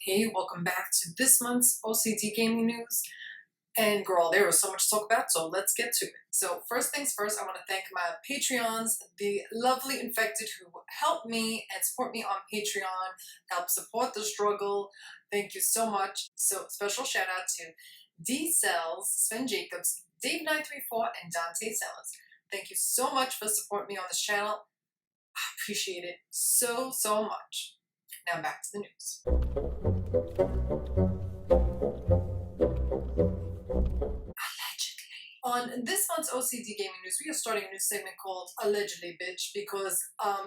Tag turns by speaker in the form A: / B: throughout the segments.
A: Hey, welcome back to this month's O.C.D gaming news. And girl, there was so much to talk about, so let's get to it. So first things first, I want to thank my Patreons, the lovely infected who help me and support me on Patreon, help support the struggle. Thank you so much. So special shout out to D Cells, Sven Jacobs, Dave934, and Dante Sellers. Thank you so much for supporting me on this channel. I appreciate it so much. Now back to the news. On this month's O.C.D gaming news, we are starting a new segment called Allegedly Bitch, because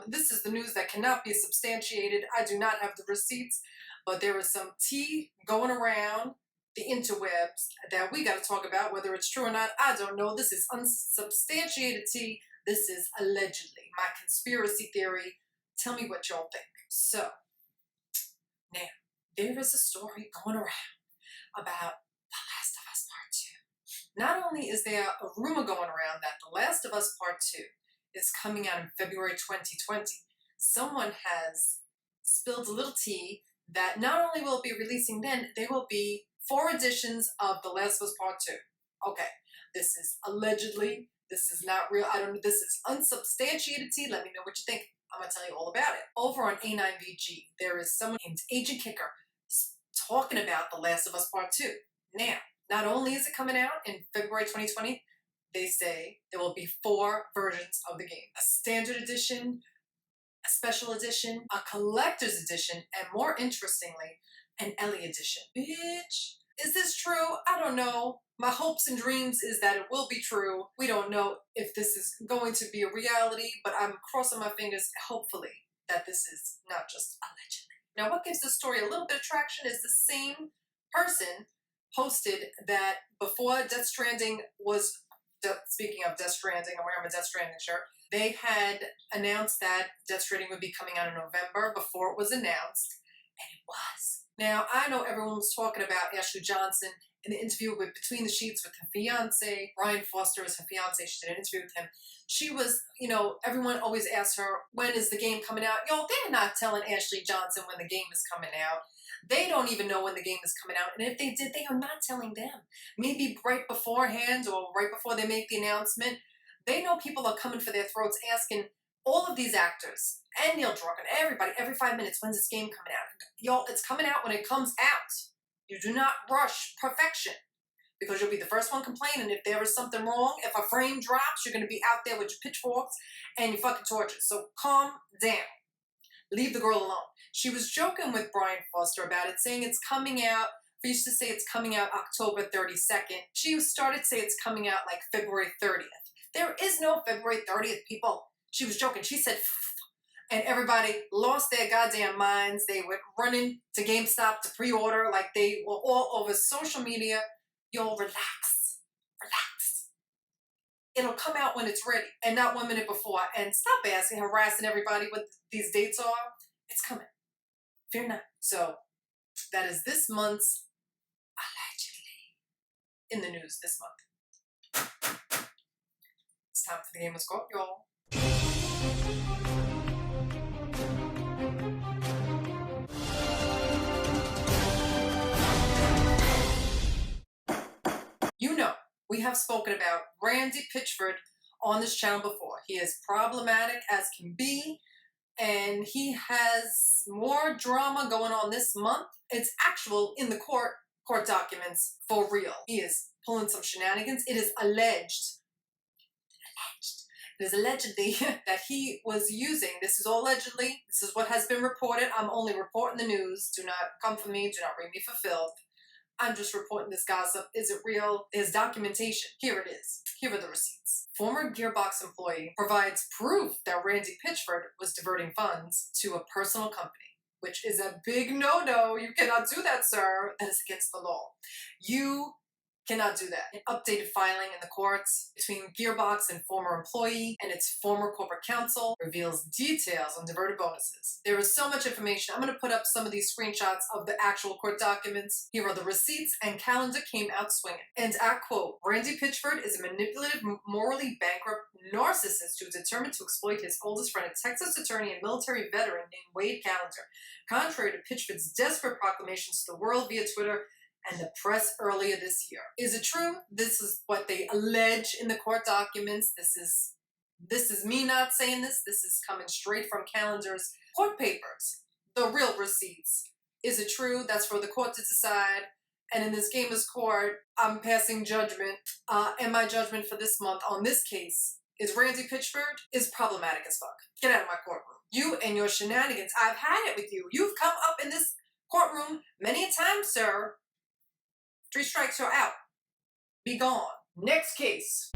A: this is the news that cannot be substantiated. I do not have the receipts, but there is some tea going around the interwebs that we got to talk about. Whether it's true or not, I don't know. This is unsubstantiated tea. This is allegedly my conspiracy theory. Tell me what y'all think. So, now, there is a story going around about The Last of Us Part 2. Not only is there a rumor going around that The Last of Us Part 2 is coming out in February 2020, someone has spilled a little tea that not only will it be releasing then, there will be 4 editions of The Last of Us Part 2. Okay, this is allegedly, this is not real, I don't know, this is unsubstantiated tea. Let me know what you think. I'm going to tell you all about it. Over on A9VG, there is someone named Agent Kicker talking about The Last of Us Part 2. Now, not only is it coming out in February 2020, they say there will be 4 versions of the game. A standard edition, a special edition, a collector's edition, and more interestingly, an Ellie edition. Bitch, is this true? I don't know. My hopes and dreams is that it will be true. We don't know if this is going to be a reality, but I'm crossing my fingers, hopefully, that this is not just allegedly. Now, what gives the story a little bit of traction is the same person posted that before Death Stranding was, speaking of Death Stranding, I'm wearing my Death Stranding shirt, they had announced that Death Stranding would be coming out in November before it was announced, and it was. Now, I know everyone was talking about Ashley Johnson in the interview with Between the Sheets with her fiance. Brian Foster is her fiance. She did an interview with him. She was, you know, everyone always asks her, when is the game coming out? Yo, they're not telling Ashley Johnson when the game is coming out. They don't even know when the game is coming out. And if they did, they are not telling them. Maybe right beforehand or right before they make the announcement. They know people are coming for their throats asking all of these actors and Neil Druckmann, everybody, every 5 minutes, when's this game coming out? Y'all, it's coming out when it comes out. You do not rush perfection, because you'll be the first one complaining if there is something wrong. If a frame drops, you're going to be out there with your pitchforks and your fucking torches. So calm down. Leave the girl alone. She was joking with Brian Foster about it, saying it's coming out. We used to say it's coming out October 32nd. She started to say it's coming out like February 30th. There is no February 30th, people. She was joking. She said, and everybody lost their goddamn minds. They went running to GameStop to pre-order, like they were all over social media. Y'all relax. Relax. It'll come out when it's ready and not 1 minute before. And stop asking, harassing everybody what these dates are. It's coming. Fear not. So that is this month's allegedly in the news this month. It's time for the game of Scope, y'all. You know, we have spoken about Randy Pitchford on this channel before. He is problematic as can be, and he has more drama going on this month. It's actual in the court documents for real. He is pulling some shenanigans. It is alleged. It is allegedly that he was using, this is all allegedly, this is what has been reported. I'm only reporting the news. Do not come for me. Do not read me for filth. I'm just reporting this gossip. Is it real? There's documentation. Here it is. Here are the receipts. Former Gearbox employee provides proof that Randy Pitchford was diverting funds to a personal company, which is a big no-no. You cannot do that, sir. That is against the law. You cannot do that. An updated filing in the courts between Gearbox and former employee and its former corporate counsel reveals details on diverted bonuses. There is so much information. I'm going to put up some of these screenshots of the actual court documents. Here are the receipts, and calendar came out swinging. And I quote, Randy Pitchford is a manipulative, morally bankrupt narcissist who is determined to exploit his oldest friend, a Texas attorney and military veteran named Wade Callender, contrary to Pitchford's desperate proclamations to the world via Twitter and the press earlier this year. Is it true? This is what they allege in the court documents. This is me not saying this. This is coming straight from Callender's court papers. The real receipts. Is it true? That's for the court to decide. And in this gamer's court, I'm passing judgment. And my judgment for this month on this case is Randy Pitchford is problematic as fuck. Get out of my courtroom. You and your shenanigans. I've had it with you. You've come up in this courtroom many a time, sir. 3 strikes, you're out. Be gone. Next case.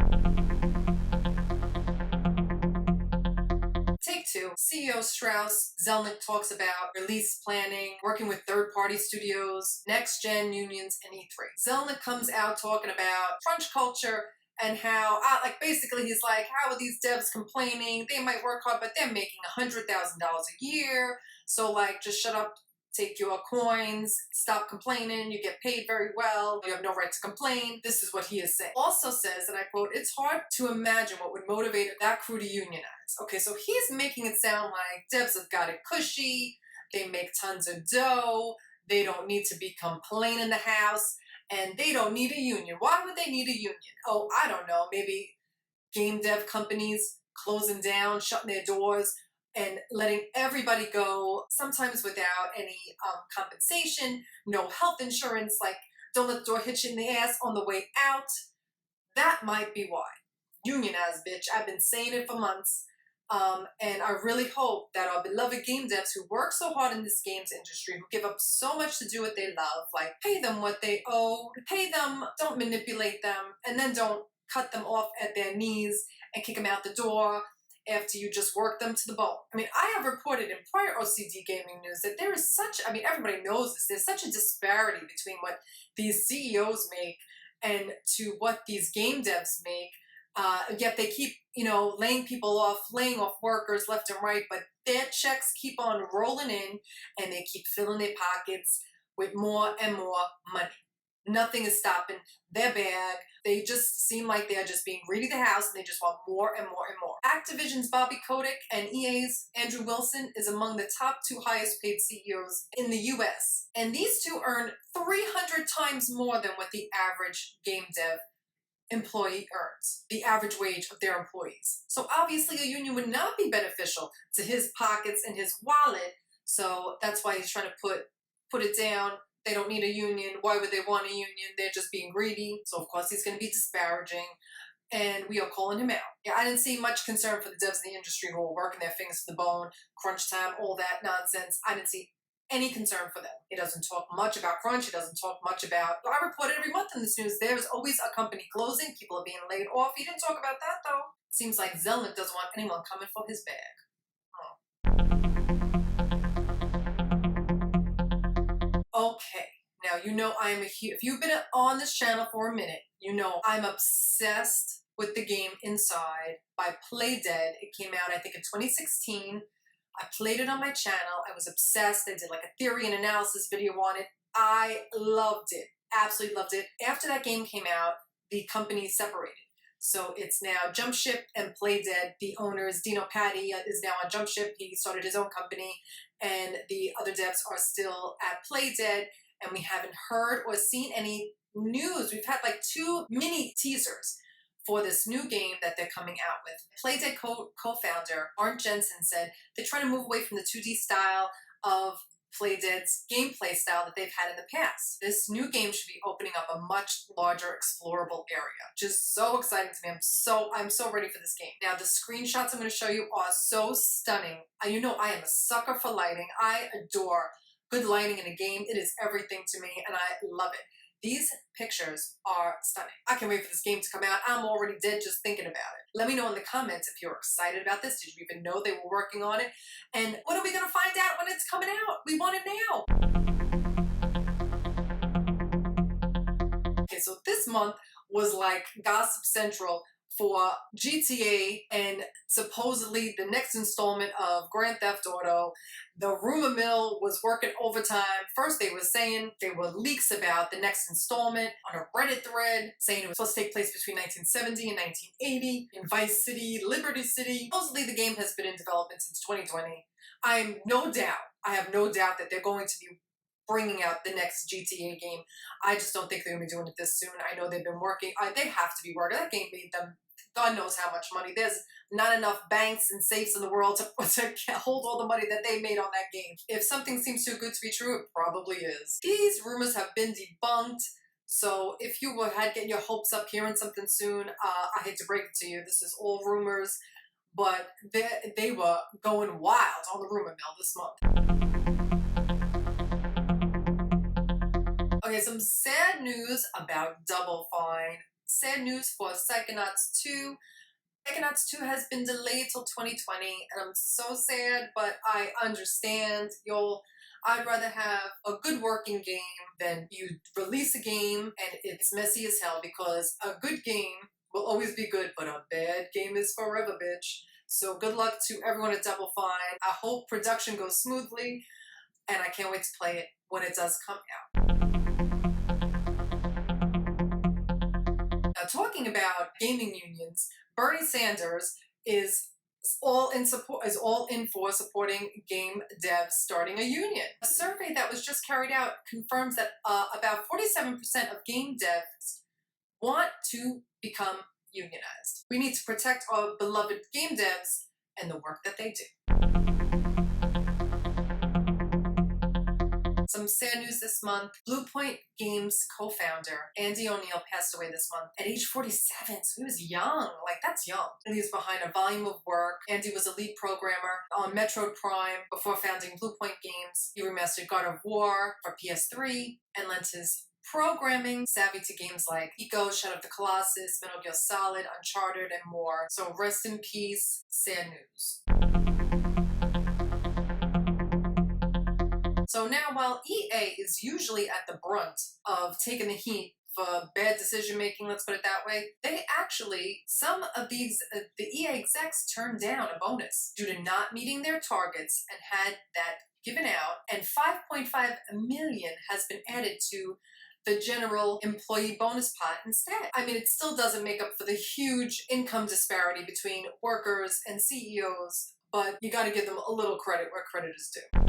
A: Take 2. CEO Strauss Zelnick talks about release planning, working with third-party studios, next-gen unions, and E3. Zelnick comes out talking about crunch culture and how, basically he's like, how are these devs complaining? They might work hard, but they're making $100,000 a year. So, just shut up. Take your coins, stop complaining, you get paid very well, you have no right to complain. This is what he is saying. Also says, and I quote, it's hard to imagine what would motivate that crew to unionize. Okay, so he's making it sound like devs have got it cushy, they make tons of dough, they don't need to be complaining in the house, and they don't need a union. Why would they need a union? Oh, I don't know, maybe game dev companies closing down, shutting their doors, and letting everybody go, sometimes without any compensation, no health insurance, don't let the door hit you in the ass on the way out. That might be why. Unionize, bitch. I've been saying it for months. And I really hope that our beloved game devs who work so hard in this games industry, who give up so much to do what they love, pay them what they owe, pay them, don't manipulate them, and then don't cut them off at their knees and kick them out the door after you just work them to the bone. I have reported in prior O.C.D gaming news that there is such, everybody knows this, there's such a disparity between what these CEOs make and to what these game devs make, yet they keep, laying off workers left and right, but their checks keep on rolling in and they keep filling their pockets with more and more money. Nothing is stopping their bag. They just seem like they're just being greedy of the house and they just want more and more and more. Activision's Bobby Kotick and EA's Andrew Wilson is among the top 2 highest paid CEOs in the US. And these two earn 300 times more than what the average game dev employee earns, the average wage of their employees. So obviously a union would not be beneficial to his pockets and his wallet. So that's why he's trying to put it down. They don't need a union. Why would they want a union? They're just being greedy. So, of course, he's going to be disparaging. And we are calling him out. Yeah, I didn't see much concern for the devs in the industry who are working their fingers to the bone, crunch time, all that nonsense. I didn't see any concern for them. He doesn't talk much about crunch. He doesn't talk much about... I report it every month in this news. There's always a company closing. People are being laid off. He didn't talk about that, though. Seems like Zelnick doesn't want anyone coming for his bag. Okay, now I am if you've been on this channel for a minute, I'm obsessed with the game Inside by Playdead. It came out, I think, in 2016. I played it on my channel. I was obsessed. I did a theory and analysis video on it. I loved it, absolutely loved it. After that game came out, the company separated. So it's now Jumpship and Playdead. The owners, Dino Patti, is now on Jumpship. He started his own company, and the other devs are still at Playdead, and we haven't heard or seen any news. We've had 2 mini teasers for this new game that they're coming out with. Playdead co-founder Arndt Jensen said they're trying to move away from the 2D style of Playdead's gameplay style that they've had in the past. This new game should be opening up a much larger explorable area, which is so exciting to me. I'm so ready for this game. Now, the screenshots I'm going to show you are so stunning. I am a sucker for lighting. I adore good lighting in a game. It is everything to me, and I love it. These pictures are stunning. I can't wait for this game to come out. I'm already dead just thinking about it. Let me know in the comments if you're excited about this. Did you even know they were working on it? And what are we going to find out when it's coming out? We want it now. Okay, so this month was like Gossip Central for GTA and supposedly the next installment of Grand Theft Auto. The rumor mill was working overtime. First they were saying there were leaks about the next installment on a Reddit thread saying it was supposed to take place between 1970 and 1980 in Vice City, Liberty City. Supposedly the game has been in development since 2020. I have no doubt that they're going to be bringing out the next GTA game. I just don't think they're going to be doing it this soon. I know they've been working. They have to be working. That game made them God knows how much money. There's not enough banks and safes in the world to hold all the money that they made on that game. If something seems too good to be true, it probably is. These rumors have been debunked. So if you had getting your hopes up hearing something soon, I hate to break it to you. This is all rumors. But they were going wild on the rumor mill this month. Okay, some sad news about Double Fine. Sad news for Psychonauts 2. Psychonauts 2 has been delayed till 2020, and I'm so sad, but I understand. I'd rather have a good working game than you release a game and it's messy as hell, because a good game will always be good, but a bad game is forever, bitch. So good luck to everyone at Double Fine. I hope production goes smoothly, and I can't wait to play it when it does come out. Now, talking about gaming unions, Bernie Sanders is all in for supporting game devs starting a union. A survey that was just carried out confirms that about 47% of game devs want to become unionized. We need to protect our beloved game devs and the work that they do. Some sad news this month. Blue Point Games co-founder Andy O'Neill passed away this month at age 47, so he was young. Like, that's young. And he was behind a volume of work. Andy was a lead programmer on Metroid Prime before founding Blue Point Games. He remastered God of War for PS3 and lent his programming savvy to games like Ico, Shadow of the Colossus, Metal Gear Solid, Uncharted, and more. So rest in peace. Sad news. So now, while EA is usually at the brunt of taking the heat for bad decision making, let's put it that way, they actually, some of the EA execs turned down a bonus due to not meeting their targets and had that given out, and $5.5 million has been added to the general employee bonus pot instead. I mean, it still doesn't make up for the huge income disparity between workers and CEOs, but you gotta give them a little credit where credit is due.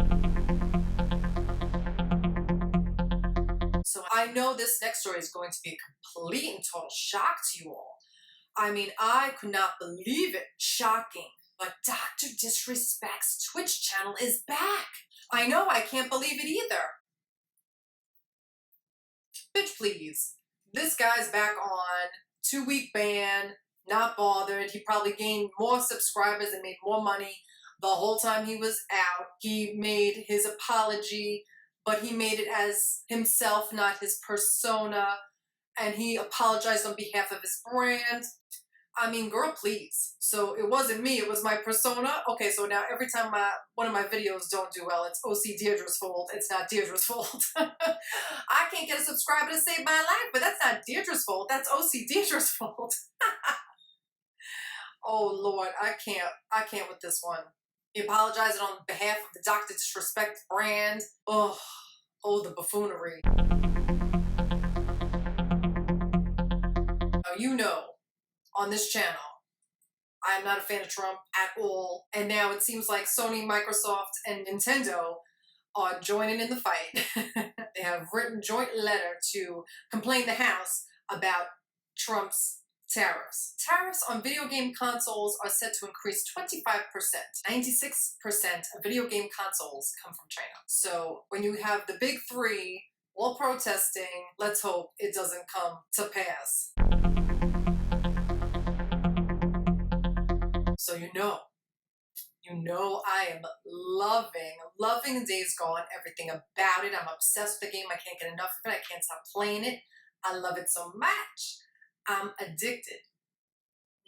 A: So I know this next story is going to be a complete and total shock to you all. I mean, I could not believe it. Shocking. But Dr. Disrespect's Twitch channel is back. I know, I can't believe it either. Bitch, please. This guy's back on 2-week ban, not bothered. He probably gained more subscribers and made more money the whole time he was out. He made his apology, but he made it as himself, not his persona, and he apologized on behalf of his brand. I mean, girl, please. So it wasn't me, it was my persona. Okay, so now every time one of my videos don't do well, it's O.C.Deidre's fault. It's not Deidre's fault. I can't get a subscriber to save my life, but that's not Deidre's fault. That's O.C.Deidre's fault. Oh, Lord, I can't with this one. He apologized on behalf of the Dr. Disrespect brand. Oh, the buffoonery. Now, you know, on this channel, I am not a fan of Trump at all. And now it seems like Sony, Microsoft, and Nintendo are joining in the fight. They have written joint letter to complain the House about Trump's tariffs. Tariffs on video game consoles are set to increase 25%. 96% of video game consoles come from China. So when you have the big three all protesting, let's hope it doesn't come to pass. So you know I am loving Days Gone, everything about it. I'm obsessed with the game. I can't get enough of it. I can't stop playing it. I love it so much. I'm addicted.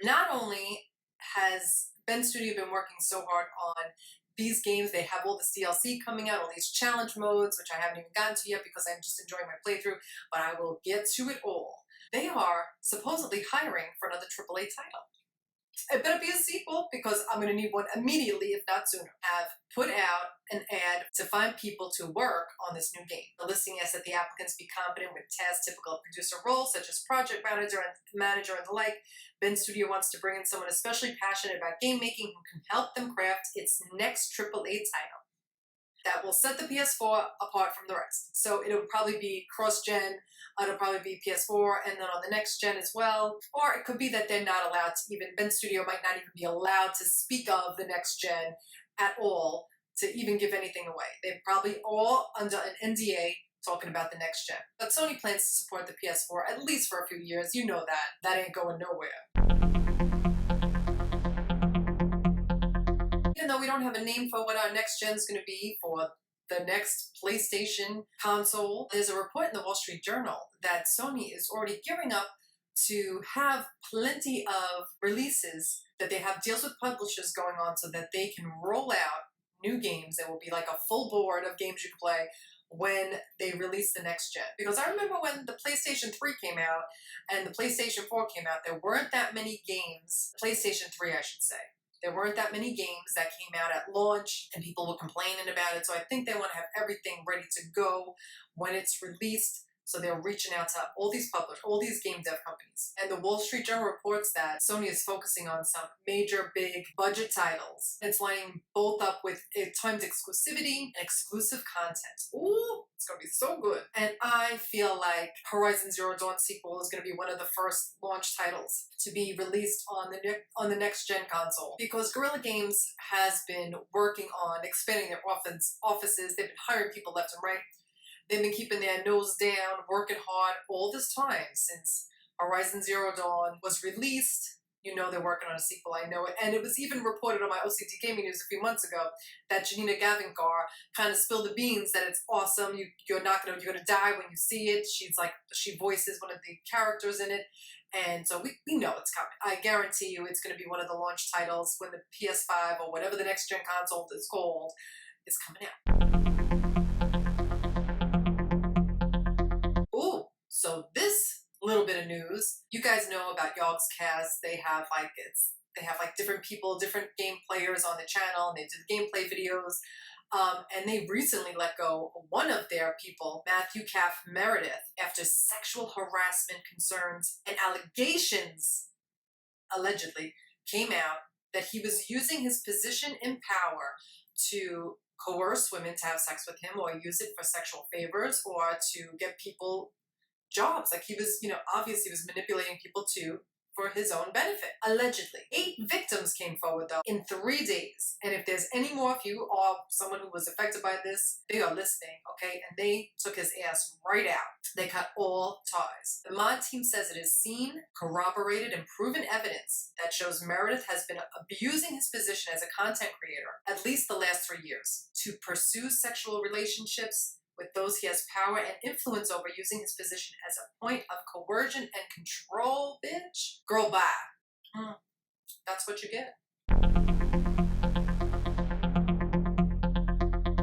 A: Not only has Ben Studio been working so hard on these games, they have all this DLC coming out, all these challenge modes, which I haven't even gotten to yet because I'm just enjoying my playthrough, but I will get to it all. They are supposedly hiring for another AAA title. It better be a sequel because I'm going to need one immediately, if not sooner. Have put out an ad to find people to work on this new game. The listing asks that the applicants be competent with tasks typical of producer roles, such as project manager and the like. Ben Studio wants to bring in someone especially passionate about game making who can help them craft its next AAA title that will set the PS4 apart from the rest. So it'll probably be cross-gen, it'll probably be PS4, and then on the next gen as well. Or it could be that they're not allowed to even, Ben Studio might not even be allowed to speak of the next gen at all, to even give anything away. They're probably all under an NDA talking about the next gen. But Sony plans to support the PS4 at least for a few years. You know that. That ain't going nowhere. Even though we don't have a name for what our next gen is going to be for the next PlayStation console, there's a report in the Wall Street Journal that Sony is already gearing up to have plenty of releases, that they have deals with publishers going on so that they can roll out new games. There will be like a full board of games you can play when they release the next gen. Because I remember when the PlayStation 3 came out and the PlayStation 4 came out, there weren't that many games, PlayStation 3 I should say, there weren't that many games that came out at launch and people were complaining about it. So I think they want to have everything ready to go when it's released. So they're reaching out to all these publishers, all these game dev companies. And the Wall Street Journal reports that Sony is focusing on some major big budget titles. It's lining both up with timed exclusivity and exclusive content. Ooh, it's going to be so good. And I feel like Horizon Zero Dawn sequel is going to be one of the first launch titles to be released on the next gen console. Because Guerrilla Games has been working on expanding their offices. They've been hiring people left and right. They've been keeping their nose down, working hard all this time since Horizon Zero Dawn was released. You know they're working on a sequel, I know it. And it was even reported on my O.C.D Gaming News a few months ago that Janina Gavankar kind of spilled the beans that it's awesome. You're gonna die when you see it. She voices one of the characters in it. And so we know it's coming. I guarantee you it's gonna be one of the launch titles when the PS5 or whatever the next gen console is called is coming out. So this little bit of news, you guys know about yogscast. They have different people, different game players on the channel, and they do the gameplay videos. And they recently let go one of their people, Matthew Meredith, after sexual harassment concerns and allegations allegedly came out that he was using his position in power to coerce women to have sex with him, or use it for sexual favors, or to get people jobs. Like he was, obviously was manipulating people too for his own benefit, allegedly. 8 victims came forward though in 3 days. And if there's any more of you or someone who was affected by this, they are listening, okay? And they took his ass right out. They cut all ties. The mod team says it has seen, corroborated, and proven evidence that shows Meredith has been abusing his position as a content creator at least the last 3 years to pursue sexual relationships with those he has power and influence over, using his position as a point of coercion and control, bitch. Girl, bye. That's what you get.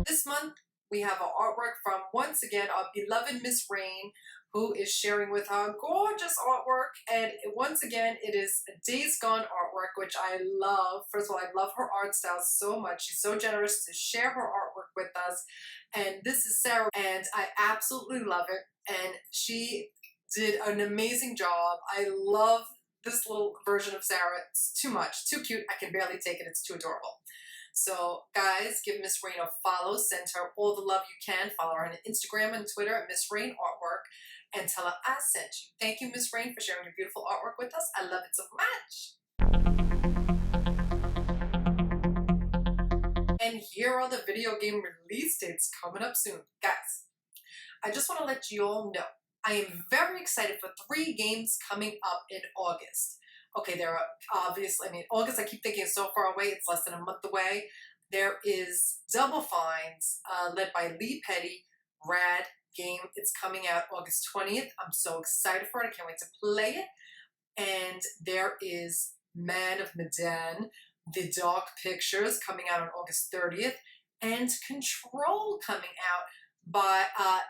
A: This month, we have our artwork from, once again, our beloved Miss Rain, who is sharing with her gorgeous artwork. And once again, it is Days Gone artwork, which I love. First of all, I love her art style so much. She's so generous to share her artwork with us. And this is Sarah, and I absolutely love it. And she did an amazing job. I love this little version of Sarah. It's too much, too cute. I can barely take it. It's too adorable. So guys, give Miss Rain a follow. Send her all the love you can. Follow her on Instagram and Twitter at Miss Rain Artwork, and tell her I sent you. Thank you, Miss Rain, for sharing your beautiful artwork with us. I love it so much. And here are the video game release dates coming up soon. Guys, I just want to let you all know, I am very excited for 3 games coming up in August. Okay, there are obviously, August I keep thinking is so far away, it's less than a month away. There is Double Fines, led by Lee Petty, rad game. It's coming out August 20th. I'm so excited for it. I can't wait to play it. And there is Man of Medan, The Dark Pictures, coming out on August 30th, and Control coming out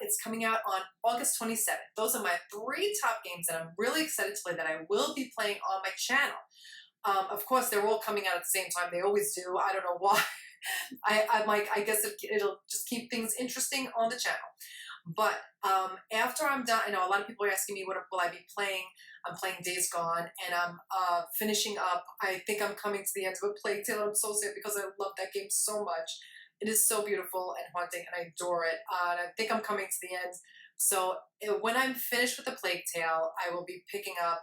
A: it's coming out on August 27th. Those are my 3 top games that I'm really excited to play that I will be playing on my channel. Of course, they're all coming out at the same time. They always do. I don't know why. I'm like, I guess it'll just keep things interesting on the channel. But after I'm done, I know a lot of people are asking me what will I be playing. I'm playing Days Gone, and I'm finishing up. I think I'm coming to the end of a Plague Tale. I'm so sad because I love that game so much. It is so beautiful and haunting, and I adore it. And I think I'm coming to the end. So when I'm finished with the Plague Tale, I will be picking up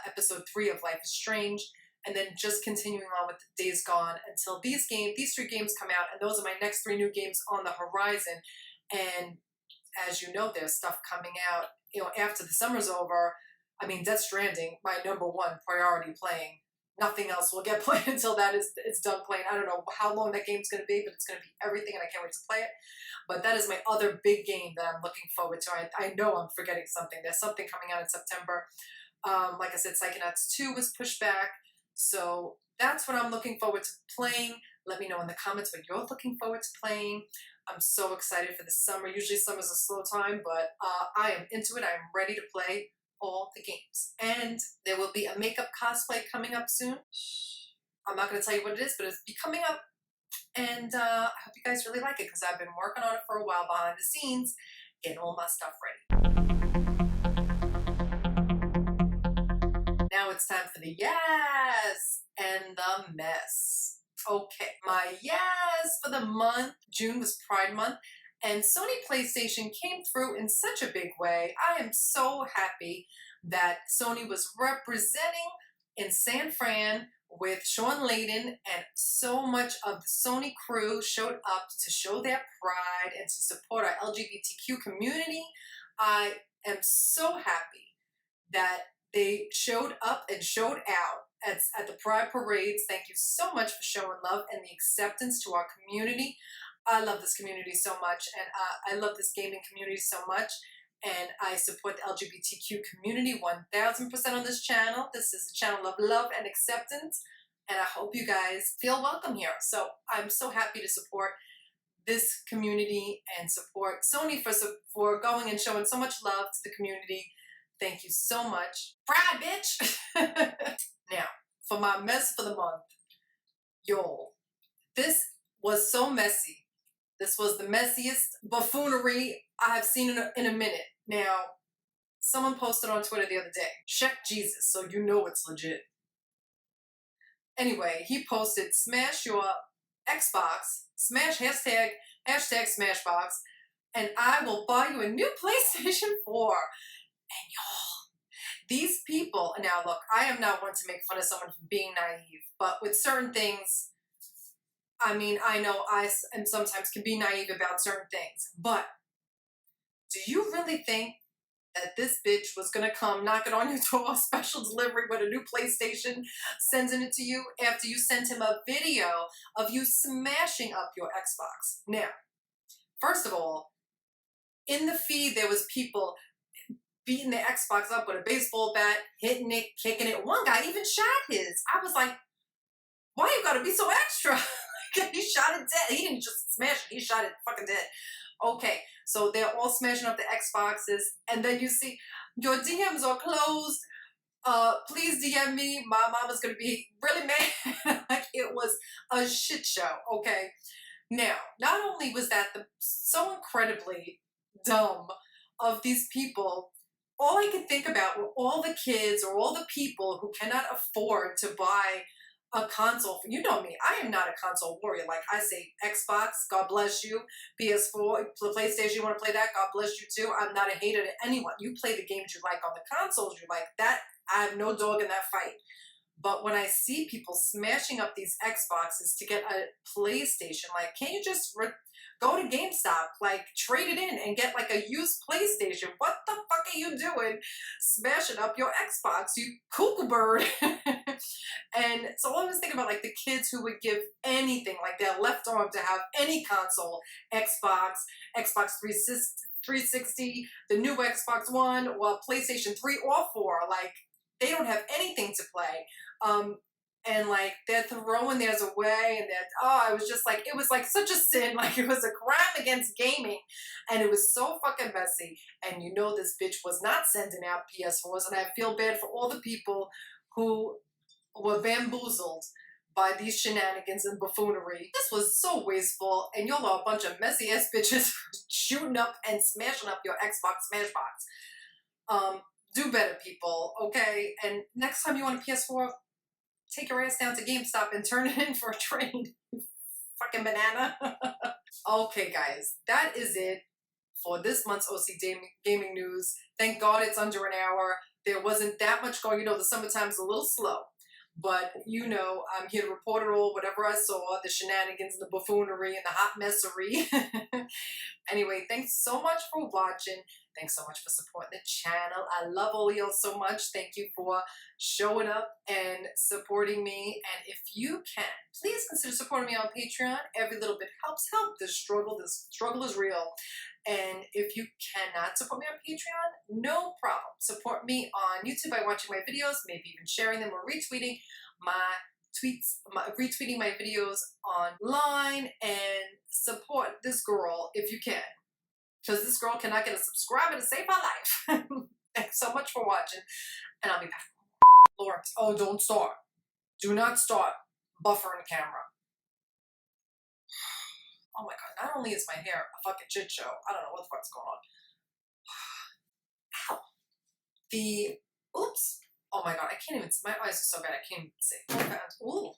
A: episode 3 of Life is Strange, and then just continuing on with Days Gone until these 3 games come out, and those are my next 3 new games on the horizon. And as you know, there's stuff coming out, after the summer's over. I mean, Death Stranding, my #1 priority playing. Nothing else will get played until that is done playing. I don't know how long that game's going to be, but it's going to be everything, and I can't wait to play it. But that is my other big game that I'm looking forward to. I know I'm forgetting something. There's something coming out in September. Like I said, Psychonauts 2 was pushed back. So that's what I'm looking forward to playing. Let me know in the comments what you're looking forward to playing. I'm so excited for the summer. Usually summer's a slow time, but I am into it. I'm ready to play all the games. And there will be a makeup cosplay coming up soon. I'm not going to tell you what it is, but it's be coming up. And I hope you guys really like it, because I've been working on it for a while behind the scenes, getting all my stuff ready. Now it's time for the yes and the mess. Okay, my yes for the month. June was Pride Month, and Sony PlayStation came through in such a big way. I am so happy that Sony was representing in San Fran with Sean Layden, and so much of the Sony crew showed up to show their pride and to support our LGBTQ community. I am so happy that they showed up and showed out at the Pride parades. Thank you so much for showing love and the acceptance to our community. I love this community so much, and I love this gaming community so much, and I support the LGBTQ community 1000% on this channel. This is a channel of love and acceptance, and I hope you guys feel welcome here. So I'm so happy to support this community and support Sony for going and showing so much love to the community. Thank you so much. Pride, bitch! Now, for my mess for the month. Yo, this was so messy. This was the messiest buffoonery I have seen in a minute. Now, someone posted on Twitter the other day, check Jesus so you know it's legit. Anyway, he posted, smash your Xbox, smash hashtag smashbox, and I will buy you a new PlayStation 4. And y'all, these people, now look, I am not one to make fun of someone for being naive, but with certain things, I mean, I know I sometimes can be naive about certain things, but do you really think that this bitch was gonna come knocking on your door, special delivery with a new PlayStation, sending it to you after you sent him a video of you smashing up your Xbox? Now, first of all, in the feed there was people beating their Xbox up with a baseball bat, hitting it, kicking it. One guy even shot his. I was like, why you gotta be so extra? He shot it dead. He didn't just smash it, he shot it fucking dead. Okay, so they're all smashing up the Xboxes, and then you see, your DMs are closed. Please DM me. My mama's gonna be really mad. Like, it was a shit show, okay? Now, not only was that so incredibly dumb of these people, all I could think about were all the kids or all the people who cannot afford to buy a console. You know me, I am not a console warrior. Like I say, Xbox, God bless you. PS4, PlayStation, you want to play that? God bless you too. I'm not a hater to anyone. You play the games you like on the consoles you like. That, I have no dog in that fight. But when I see people smashing up these Xboxes to get a PlayStation, like, can't you just go to GameStop, like, trade it in and get, like, a used PlayStation? What the fuck are you doing smashing up your Xbox, you cuckoo bird? And so I was thinking about, like, the kids who would give anything, like their left arm, to have any console, Xbox 360, the new Xbox One, or PlayStation 3 or 4, like, they don't have anything to play. And like, they're throwing theirs away, and it was just like, it was like such a sin. Like, it was a crime against gaming, and it was so fucking messy. And you know, this bitch was not sending out PS4s, and I feel bad for all the people who were bamboozled by these shenanigans and buffoonery. This was so wasteful, and y'all are a bunch of messy ass bitches shooting up and smashing up your Xbox Smashbox. Do better, people, okay? And next time you want a PS4, take your ass down to GameStop and turn it in for a trade. Fucking banana. Okay, guys, that is it for this month's O.C.D gaming news. Thank God it's under an hour. There wasn't that much going. You know, the summertime's a little slow. But, you know, I'm here to report it all, whatever I saw, the shenanigans, the buffoonery, and the hot messery. Anyway, thanks so much for watching. Thanks so much for supporting the channel. I love all of y'all so much. Thank you for showing up and supporting me. And if you can, please consider supporting me on Patreon. Every little bit helps. Help this struggle. This struggle is real. And if you cannot support me on Patreon, no problem. Support me on YouTube by watching my videos, maybe even sharing them or retweeting my tweets, retweeting my videos online, and support this girl if you can. Because this girl cannot get a subscriber to save my life. Thanks so much for watching, and I'll be back. Lawrence, oh, don't start. Do not start buffering the camera. Oh my God, not only is my hair a fucking shit show, I don't know what the fuck's going on. Ow. Oops. Oh my God, I can't even, my eyes are so bad, I can't even see. Okay. Ooh.